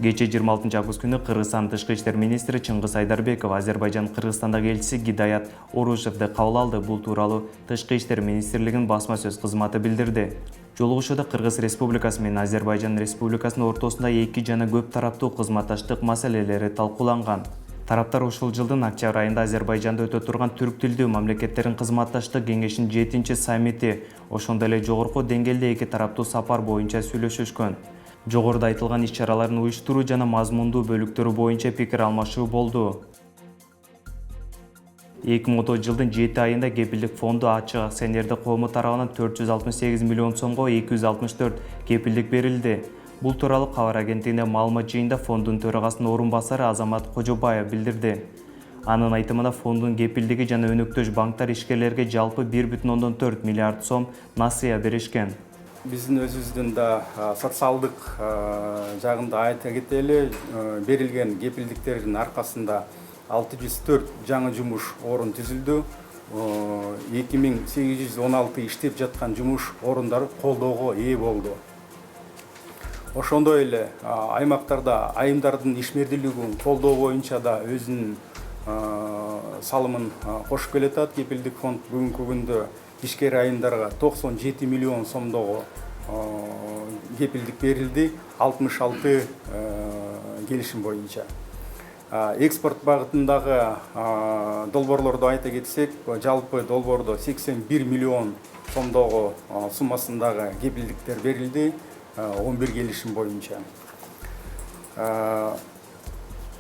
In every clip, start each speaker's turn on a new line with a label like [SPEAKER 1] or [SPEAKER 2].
[SPEAKER 1] Кече 26 күнү Кыргызстан тышкы иштер министри Чыңгыз Айдарбеков Азербайжан Кыргызстандагы элчиси Гидаят Орушевди кабыл алды. Бул тууралуу Тышкы иштер министрлигинин басма сөз кызматы билдирди. Жолугушууда Кыргыз Республикасы менен Азербайжан Республикасынын ортосунда эки жана көп тараптуу кызматташтык маселелери талкууланган. Тараптар ушул жылдын октябрь айында Азербайжанда өтө турган түрк тилдүү мамлекеттердин кызматташтык кеңешинин 7-чи саммити, ошондой эле жогорку деңгээлде эки тараптуу сапар боюнча сүйлөшүшкөн. Жогоруда айтылган иш-чаралардын уюштуруу жана мазмундуу бөлүктөрү боюнча пикир алмашуу болду. 2010 жылдын 7 айында Кепилдик фонду ачык акционердик коому тарабынан 468 миллион сомго 264 кепилдик берилди. Бул тууралуу кабар агенттигине маалымат жыйында фонддун төрагасынын орун басары Азамат Кожобаев билдирди. Анын айтымында фонддун кепилдиги жана өнөктөш банктар ишкерлерге жалпы 1,4 миллиард сом насыя беришкен.
[SPEAKER 2] Биздин өзүбүздүн да социалдык жагында айта кетели, берилген кепилдиктердин аркасында 604 жаңы жумуш орун түзүлдү. 2816 иштеп жаткан жумуш орундары колдоого ээ болду. Ошондой эле аймактарда айымдардын ишмердүүлүгүн колдоо боюнча да өзүнүн салымын кошуп келатат. Кепилдик фонд бүгүнкү күндө ишкер айымдарга 97 миллион сомдогу кепилдик берилди, 66 келишим боюнча. Экспорт багытындагы долбоорлорду айта кетсек, жалпы долбоордо 81 миллион сомдогу суммасындагы кепилдиктер берилди, 11 келишим боюнча.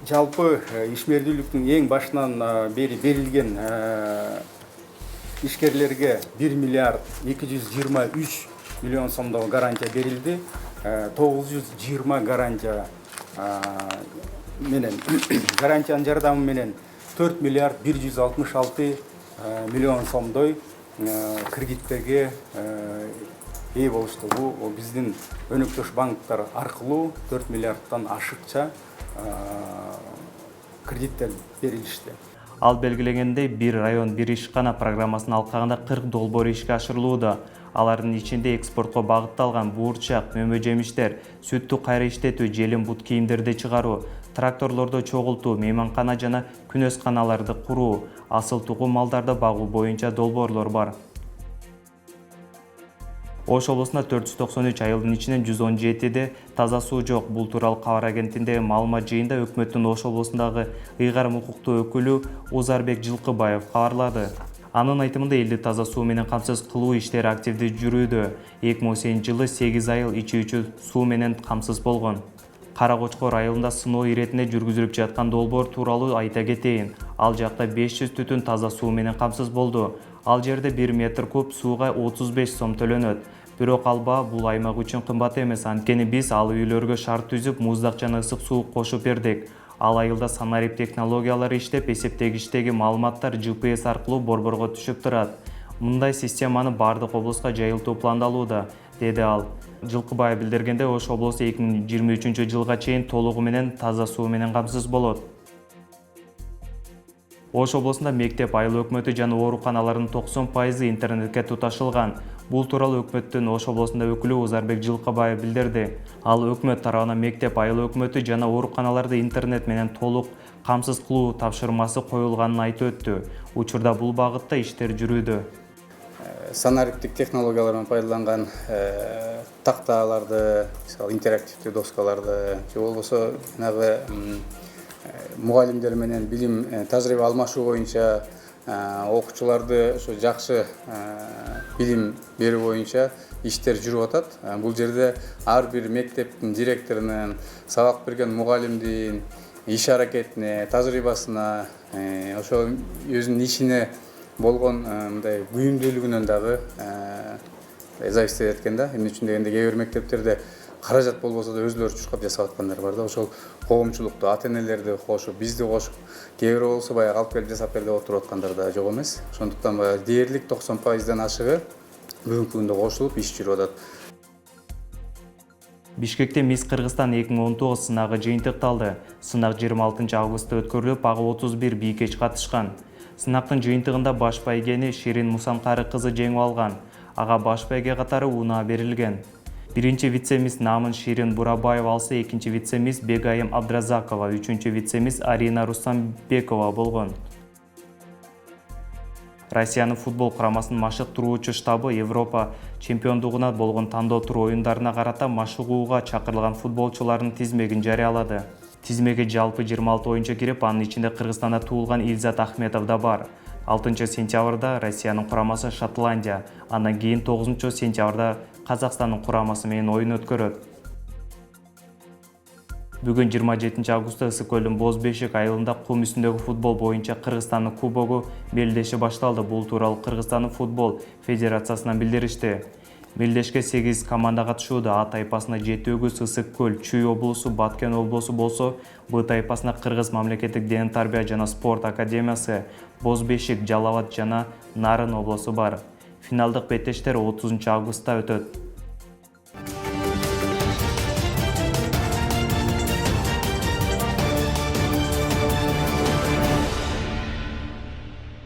[SPEAKER 2] Жалпы ишмердүүлүктүн эң башынан бери берилген ишкерлерге 1 миллиард 223 миллион сомдогу гарантия берилди, 920 гарантия менен гарантиянын жардамы менен 4 миллиард 166 миллион сомдой кредиттерге ээ болушту. Бул биздин өнөктөш банктар аркылуу 4 миллиардтан ашыкча кредиттер берилишти.
[SPEAKER 1] Ал белгилегендей, бир район бир ишкана программасынын алкагында 40 долбоор ишке ашырылууда. Алардын ичинде экспортко багытталган буурчак, мөмө жемиштер, сүттү кайра иштетүү, желим бут кийимдерди чыгаруу, тракторлорду чогултуу, мейманкана жана күнөсканаларды куруу, асыл тугу малдарды багуу боюнча долбоорлор бар. Ош облусунда 493 айылдын ичинен 117де таза суу жок. Бул тууралуу кабар агенттигиндеги маалымат жыйында өкмөттүн Ош облусундагы ыйгарым укуктуу өкүлү Узарбек Жылкыбаев кабарлады. Анын айтымында элди таза суу менен камсыз кылуу иштери активдүү жүрүүдө. 2008 жылы 8 айыл ичүүчү суу менен камсыз болгон. Кара Кочкор айылында сыноо иретинде жүргүзүлүп жаткан долбоор тууралуу айта кетейин. Ал жакта 500 түтүн таза суу менен камсыз болду. Ал жерде 1 метр куб сууга 35 сом төлөнөт. Бирок ал баа бул аймак үчүн кымбат эмес, анткени биз ал үйлөргө шарт түзүп, муздак жана ысык суу кошуп бердик. Ал айылда санарип технологиялары иштеп, эсептегичтеги маалыматтар GPS аркылуу борборго түшүп турат. Мындай системаны бардык облуска жайылтуу пландалууда, деди ал. Жылкыбаев билдиргендей, Ош облусу 2023 жылга чейин толугу менен таза суу менен камсыз болот. Ош облусунда мектеп, айыл өкмөтү жана ооруканалардын 90% интернетке туташылган. Бул тууралуу өкмөттүн Ош облусунда өкүлү Узарбек Жылкыбаев билдирди. Ал өкмөт тарабынан мектеп, айыл өкмөтү жана ооруканаларды интернет менен толук камсыз кылуу тапшырмасы коюлганын айтып өттү. Учурда бул багытта иштер жүрүүдө.
[SPEAKER 3] Санариптик технологиялардан пайдаланган такталарды, интерактивдүү доскаларды, же болбосо мугалимдер менен билим тажрыйба алмашуу боюнча окуучуларды ошо жакшы билим берүү боюнча иштер жүрүп атат. Бул жерде ар бир мектептин директорунун, сабак берген мугалимдин иш аракетине, тажрыйбасына, ошо өзүнүн ишине болгон мындай күйүмдүүлүгүнөн дагы зависит этет экен да. Эмне үчүн дегенде кээ бир мектептерде каражат болбосо да өзүлөрү чуркап жасап аткандар бар да. Ошол коомчулукту, ата-энелерди кошуп, бизди кошуп, кээ бирөө болсо баягы алып келип жасап бер деп отуруп аткандар да жок эмес. Ошондуктан баягы дээрлик 90%дан ашыгы бүгүнкү күндө кошулуп иш жүрүп атат.
[SPEAKER 1] Бишкекте Мисс Кыргызстан 2019 сынагы жыйынтыкталды. Сынак 26 августта өткөрүлүп, ага 31 бийкеч катышкан. Сынактын жыйынтыгында баш байгени Ширин Мусанкары кызы жеңип алган. Ага баш байге катары унаа берилген. Биринчи вице-мисс Намын Ширин Бурабаева алса, экинчи вице-мисс Бегайым Абдразакова, үчүнчү вице-мисс Арина Рустамбекова болгон. Россиянын футбол курамасынын машыктыруучу штабы Европа чемпиондугуна болгон тандоо тур оюндарына карата машыгууга чакырылган футболчулардын тизмегин жарыялады. Тизмеге жалпы 26 оюнчу кирип, анын ичинде Кыргызстанда туулган Илзат Ахметов да бар. 6-сентябрда Россиянын курамасы Шотландия, андан кийин 9-сентябрда Казакстандын курамасы менен оюн өткөрөт. Бүгүн 27 августта Ысык көлдүн Боз Бешик айылында кум үстүндөгү футбол боюнча Кыргызстандын кубогу белдеши башталды. Бул тууралуу Кыргызстандын футбол федерациясынан билдиришти. Белдешке 8 команда катышууда. А тайпасына 7 өгүз Ысык көл, Чүй облусу, Баткен облусу болсо, Б тайпасына Кыргыз мамлекеттик ден тарбия жана спорт академиясы, Боз Бешик, Жалал Абад жана Нарын облусу бар. Финалдык беттештер 30 августта өтөт.